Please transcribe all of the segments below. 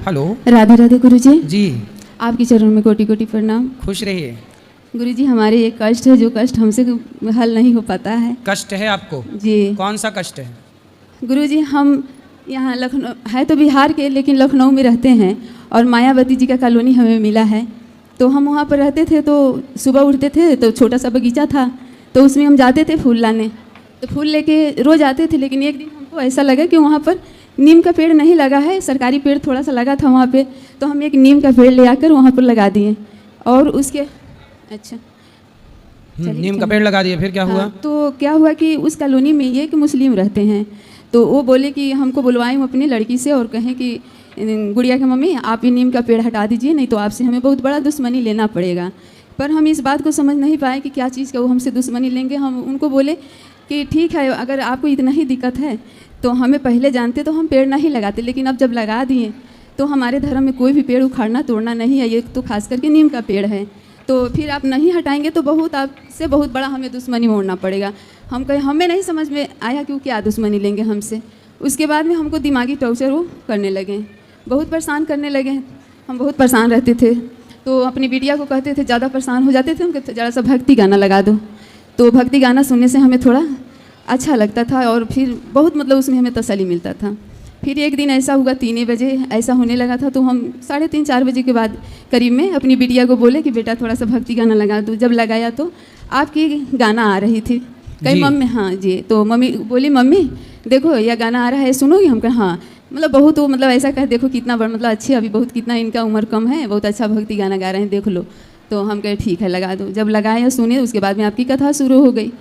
Hello. Radhe Radhe गुरुजी। जी। आपके चरणों में कोटि कोटि प्रणाम। खुश रहिए। गुरुजी, हमारे एक कष्ट है जो कष्ट हमसे हल नहीं हो पाता है। कष्ट है आपको? जी। कौन सा कष्ट है? गुरुजी, हम यहाँ लखनऊ है तो बिहार के, लेकिन लखनऊ में रहते हैं और मायावती जी का कॉलोनी हमें मिला है। तो हम वहाँ पर रहते थे, तो सुबह उठते थे तो छोटा सा बगीचा था, तो उसमें हम जाते थे फूल लाने। तो फूल लेके रोज़ आते थे, लेकिन एक दिन हमको ऐसा लगा कि वहाँ पर नीम का पेड़ नहीं लगा है, सरकारी पेड़ थोड़ा सा लगा था वहाँ पे, तो हम एक नीम का पेड़ ले आकर वहाँ पर लगा दिए। और उसके अच्छा नीम का पेड़ लगा दिए, फिर क्या हुआ? तो क्या हुआ कि उस कॉलोनी में ये कि मुस्लिम रहते हैं, तो वो बोले कि हमको बुलवाएं अपनी लड़की से और कहें कि गुड़िया की मम्मी आप ये नीम का पेड़ हटा दीजिए, नहीं तो आपसे हमें बहुत बड़ा दुश्मनी लेना पड़ेगा। पर हम इस बात को समझ नहीं पाए कि क्या चीज़ का वो हमसे दुश्मनी लेंगे। हम उनको बोले कि ठीक है, अगर आपको इतना ही दिक्कत है तो हमें पहले जानते तो हम पेड़ नहीं लगाते, लेकिन अब जब लगा दिए तो हमारे धर्म में कोई भी पेड़ उखाड़ना तोड़ना नहीं है, ये तो खास करके नीम का पेड़ है, तो फिर आप नहीं हटाएंगे तो बहुत आपसे बहुत बड़ा हमें दुश्मनी मोड़ना पड़ेगा। हम कहे हमें नहीं समझ में आया कि वो क्या दुश्मनी लेंगे हमसे। उसके बाद में हमको दिमागी टॉर्चर वो करने लगे, बहुत परेशान करने लगे। हम बहुत परेशान रहते थे, तो अपनी बिटिया को कहते थे, ज़्यादा परेशान हो जाते थे, हम कहते ज़रा सा भक्ति गाना लगा दो। तो भक्ति गाना सुनने से हमें थोड़ा अच्छा लगता था और फिर बहुत मतलब उसमें हमें तसल्ली मिलता था। फिर एक दिन ऐसा हुआ 3 बजे ऐसा होने लगा था, तो हम 3:30-4 बजे के बाद करीब में अपनी बिटिया को बोले कि बेटा थोड़ा सा भक्ति गाना लगा दो। जब लगाया तो आपकी गाना आ रही थी, कहीं मम्मी हाँ जी, तो मम्मी बोली मम्मी देखो यह गाना आ रहा है, सुनोगी? हम कहा हाँ। मतलब बहुत वो मतलब ऐसा कहे देखो कितना बड़ा मतलब अच्छे, अभी बहुत कितना इनका उम्र कम है, बहुत अच्छा भक्ति गाना गा रहे हैं, देख लो। तो हम कहे ठीक है लगा दो। जब लगाए सुने उसके बाद में आपकी कथा शुरू हो गई।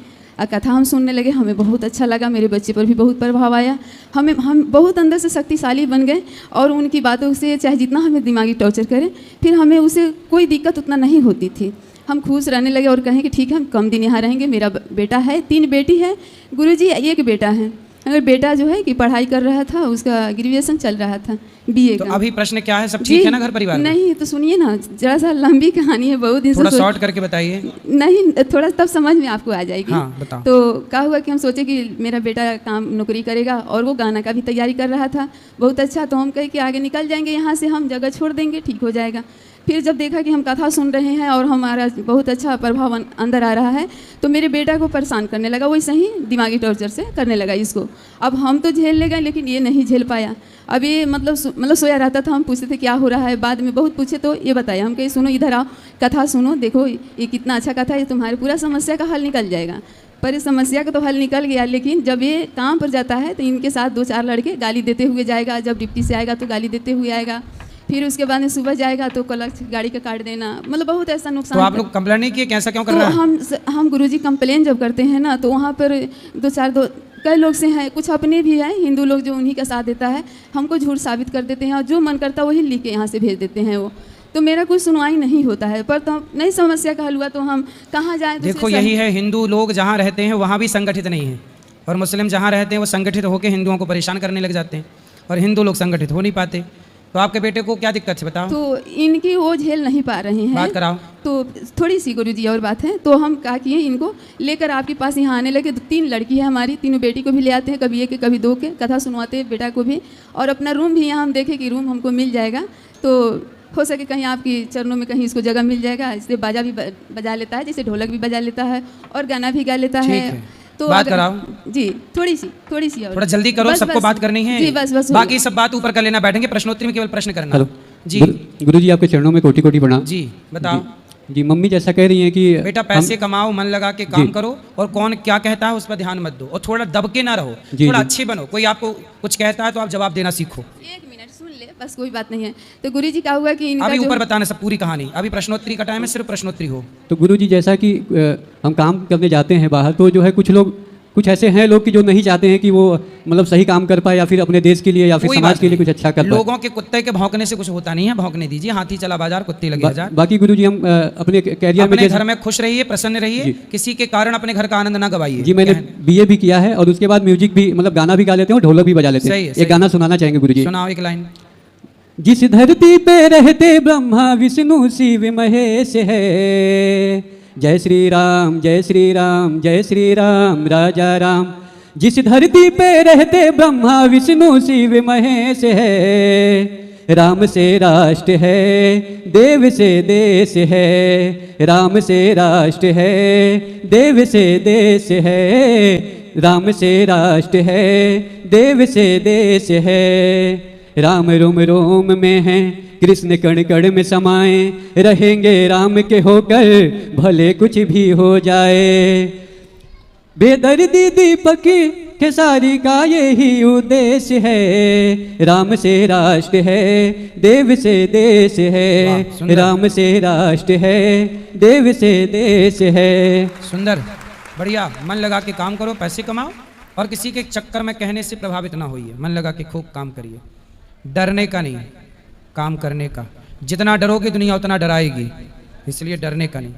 कथा हम सुनने लगे, हमें बहुत अच्छा लगा, मेरे बच्चे पर भी बहुत प्रभाव आया। हम बहुत अंदर से शक्तिशाली बन गए और उनकी बातों से चाहे जितना हमें दिमागी टॉर्चर करें, फिर हमें उसे कोई दिक्कत उतना नहीं होती थी। हम खुश रहने लगे और कहें कि ठीक है हम कम दिन यहाँ रहेंगे। मेरा बेटा है, 3 बेटी है गुरुजी, 1 बेटा है। अगर बेटा जो है कि पढ़ाई कर रहा था, उसका ग्रेजुएशन चल रहा था BA तो का। अभी प्रश्न क्या है, सब ठीक है ना घर परिवार में? नहीं तो सुनिए ना, जरा सा लंबी कहानी है, बहुत दिन से थोड़ा शॉर्ट करके बताइए। नहीं थोड़ा तब समझ में आपको आ जाएगी। हाँ, बताओ। तो क्या हुआ कि हम सोचे कि मेरा बेटा काम नौकरी करेगा और वो गाना का भी तैयारी कर रहा था बहुत अच्छा, तो हम कहे कि आगे निकल जाएंगे यहाँ से, हम जगह छोड़ देंगे, ठीक हो जाएगा। फिर जब देखा कि हम कथा सुन रहे हैं और हमारा बहुत अच्छा प्रभाव अंदर आ रहा है, तो मेरे बेटा को परेशान करने लगा, वैसे ही दिमागी टॉर्चर से करने लगा इसको। अब हम तो झेल ले गए, लेकिन ये नहीं झेल पाया। अब ये मतलब सोया रहता था, हम पूछते थे क्या हो रहा है, बाद में बहुत पूछे तो ये बताया। हम कहे सुनो इधर आओ, कथा सुनो, देखो ये कितना अच्छा कथा है, तुम्हारे पूरा समस्या का हल निकल जाएगा। पर इस समस्या का तो हल निकल गया, लेकिन जब ये काम पर जाता है तो इनके साथ 2-4 लड़के गाली देते हुए जाएगा, जब डिप्टी से आएगा तो गाली देते हुए आएगा, फिर उसके बाद में सुबह जाएगा तो क्लच गाड़ी का काट देना, मतलब बहुत ऐसा नुकसान। तो आप लोग कंप्लेंट नहीं किए, कैसा क्यों कर रहा है? तो हम गुरुजी कंप्लेन जब करते हैं ना, तो वहाँ पर 2-4 कई लोग से हैं, कुछ अपने भी हैं हिंदू लोग जो उन्हीं का साथ देता है, हमको झूठ साबित कर देते हैं और जो मन करता है वही लिख के यहाँ से भेज देते हैं वो। तो मेरा कोई सुनवाई नहीं होता है, पर तो नई समस्या का हल हुआ तो हम कहाँ जाएँ? देखो यही है, हिंदू लोग जहाँ रहते हैं वहाँ भी संगठित नहीं है, और मुस्लिम जहाँ रहते हैं वो संगठित होकर हिंदुओं को परेशान करने लग जाते हैं, और हिंदू लोग संगठित हो नहीं पाते। तो आपके बेटे को क्या दिक्कत है बताओ? तो इनकी वो झेल नहीं पा रहे हैं, बात कराओ। तो थोड़ी सी गुरुजी और बात है, तो हम क्या किए, इनको लेकर आपके पास यहाँ आने लगे। तो 3 लड़की है हमारी, तीनों बेटी को भी ले आते हैं, कभी 1 कभी 2 के, कथा सुनवाते हैं बेटा को भी, और अपना रूम भी यहाँ हम देखें कि रूम हमको मिल जाएगा, तो हो सके कहीं आपकी चरणों में कहीं इसको जगह मिल जाएगा। इससे बाजा भी बजा लेता है, जैसे ढोलक भी बजा लेता है और गाना भी गा लेता है। तो बात कराओ जी, थोड़ी सी और थोड़ा जल्दी करो, सबको बात करनी है जी, बस बाकी सब बात ऊपर कर लेना, बैठेंगे प्रश्नोत्तरी में केवल प्रश्न करना। हेलो जी गुरुजी, आपके चरणों में कोटि कोटि प्रणाम। जी बताओ। जी मम्मी जैसा कह रही हैं कि बेटा पैसे कमाओ, मन लगा के काम करो, और कौन क्या कहता है उस पर ध्यान मत दो, और थोड़ा दबके ना रहो, थोड़ा अच्छे बनो। कोई आपको कुछ कहता है तो आप जवाब देना सीखो। 1 मिनट सुन ले, बस कोई बात नहीं है। तो गुरुजी क्या हुआ कि अभी ऊपर बताना सब पूरी कहानी, अभी प्रश्नोत्तरी का टाइम है, सिर्फ प्रश्नोत्तरी हो। तो गुरुजी जैसा कि हम काम करने जाते हैं बाहर, तो जो है कुछ ऐसे हैं लोग कि जो नहीं चाहते हैं कि वो मतलब सही काम कर पाए, या फिर अपने देश के लिए या फिर समाज के लिए कुछ अच्छा कर पाए। लोगों के कुत्ते के भौंकने से कुछ होता नहीं है, भौंकने दीजिए, हाथी चला बाजार कुत्ते लगे हजार। बाकी गुरुजी हम अपने कैरियर में अपने घर में खुश रहिए, प्रसन्न रहिए, किसी के कारण अपने घर का आनंद ना गवाइए। जी मैंने BA भी किया है, और उसके बाद म्यूजिक भी मतलब गाना भी गा लेते हैं और ढोलक भी बजा लेते हैं। एक गाना सुनाना चाहेंगे गुरुजी? सुनाओ 1 लाइन। जिस धरती पे रहते ब्रह्मा विष्णु शिव महेश है, जय श्री राम जय श्री राम जय श्री राम राजा राम। जिस धरती पे रहते ब्रह्मा विष्णु शिव महेश है, राम से राष्ट्र है, देव से देश है। राम से राष्ट्र है, देव से देश है। राम से राष्ट्र है, देव से देश है। राम रोम रोम में है, कृष्ण कण कण में समाए। रहेंगे राम के होकर, भले कुछ भी हो जाए। बेदर्दी दीपक खेसारी का यही उद्देश्य है। राम से राष्ट्र है, देव से देश वाह, है। सुंदर। राम से राष्ट्र है, देव से देश है। सुंदर, बढ़िया। मन लगा के काम करो, पैसे कमाओ, और किसी के चक्कर में कहने से प्रभावित ना होइए। मन लगा के खूब काम करिए, डरने का नहीं, काम करने का। जितना डरोगे दुनिया उतना डराएगी, इसलिए डरने का नहीं।